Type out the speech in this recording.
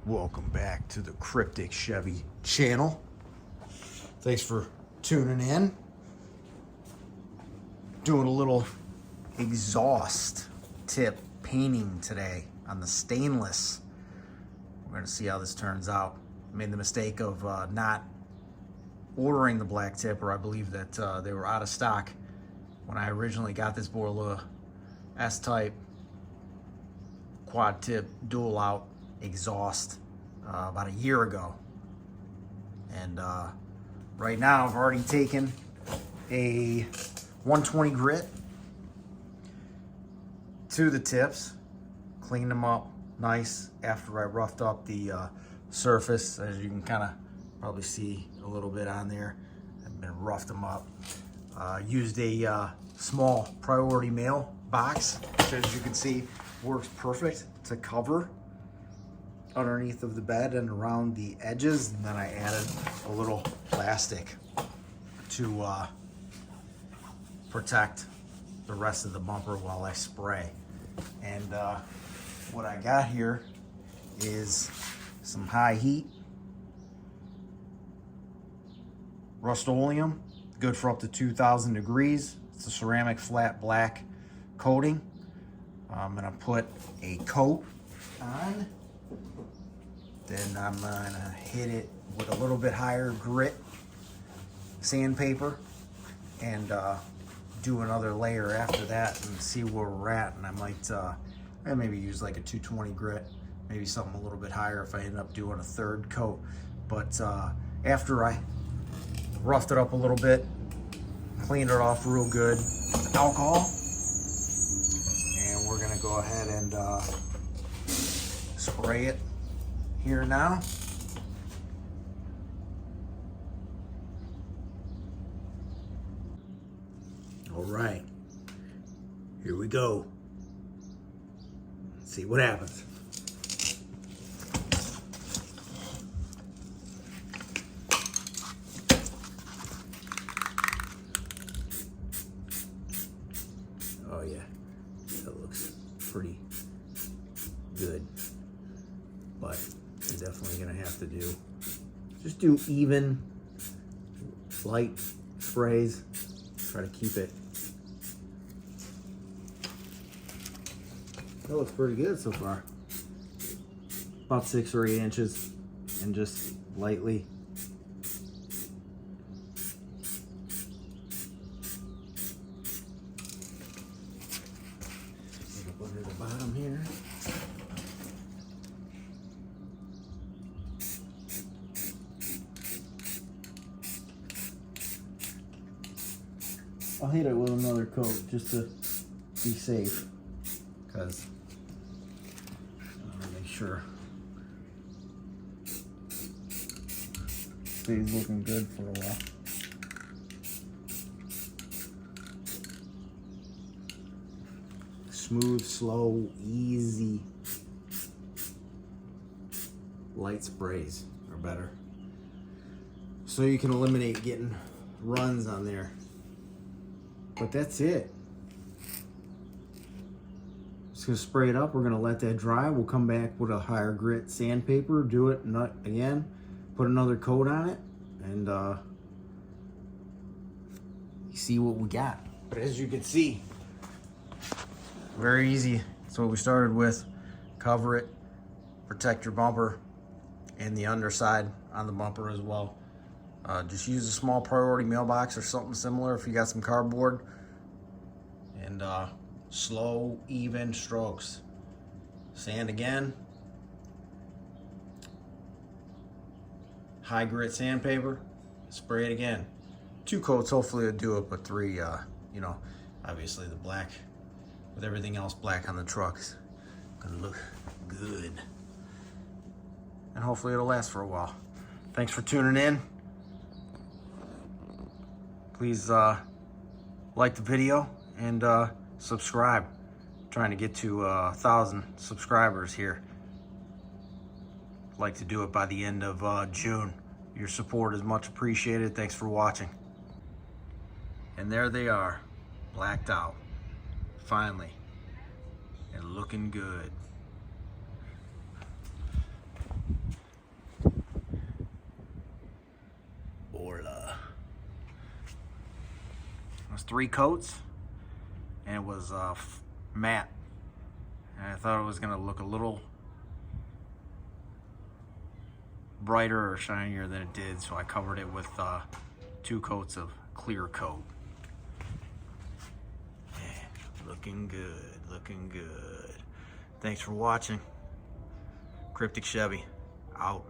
Welcome back to the Cryptic Chevy channel. Thanks for tuning in. Doing a little exhaust tip painting today on the stainless. We're going to see how this turns out. Made the mistake of not ordering the black tip, or I believe that they were out of stock when I originally got this Borla S-Type quad tip dual out exhaust about a year ago. And right now I've already taken a 120 grit to the tips, cleaned them up nice after I roughed up the surface. As you can kind of probably see a little bit on there, I've been roughed them up. Used a small priority mail box, which, as you can see, works perfect to cover underneath of the bed and around the edges. And then I added a little plastic to protect the rest of the bumper while I spray. And what I got here is some high heat Rust-Oleum, good for up to 2,000 degrees. It's a ceramic flat black coating. I'm gonna put a coat on, then I'm gonna hit it with a little bit higher grit sandpaper and do another layer after that and see where we're at. And I might maybe use like a 220 grit, maybe something a little bit higher if I end up doing a third coat. But after I roughed it up a little bit, cleaned it off real good with alcohol, and we're gonna go ahead and spray it here now. All right, here we go. Let's see what happens. Oh yeah, that looks pretty good, but you're definitely gonna have to just do even light sprays. Try to keep it. That looks pretty good so far. About 6 or 8 inches, and just lightly. Get up under the bottom here. I'll hit it with another coat just to be safe, because I want to make sure it stays looking good for a while. Smooth, slow, easy light sprays are better, so you can eliminate getting runs on there. But that's it. Just gonna spray it up. We're gonna let that dry. We'll come back with a higher grit sandpaper, do it again, put another coat on it, and see what we got. But as you can see, very easy. That's what we started with. Cover it, protect your bumper and the underside on the bumper as well. Just use a small priority mailbox or something similar if you got some cardboard, and slow, even strokes. Sand again. High grit sandpaper. Spray it again. 2 coats hopefully will do it, but 3, you know, obviously the black with everything else black on the trucks gonna look good. And hopefully it'll last for a while. Thanks for tuning in. Please like the video and subscribe. I'm trying to get to 1,000 subscribers here. I'd like to do it by the end of June. Your support is much appreciated. Thanks for watching. And there they are, blacked out, finally, and looking good. It was 3 coats, and it was matte. And I thought it was gonna look a little brighter or shinier than it did, so I covered it with 2 coats of clear coat. Yeah, looking good, looking good. Thanks for watching. Cryptic Chevy, out.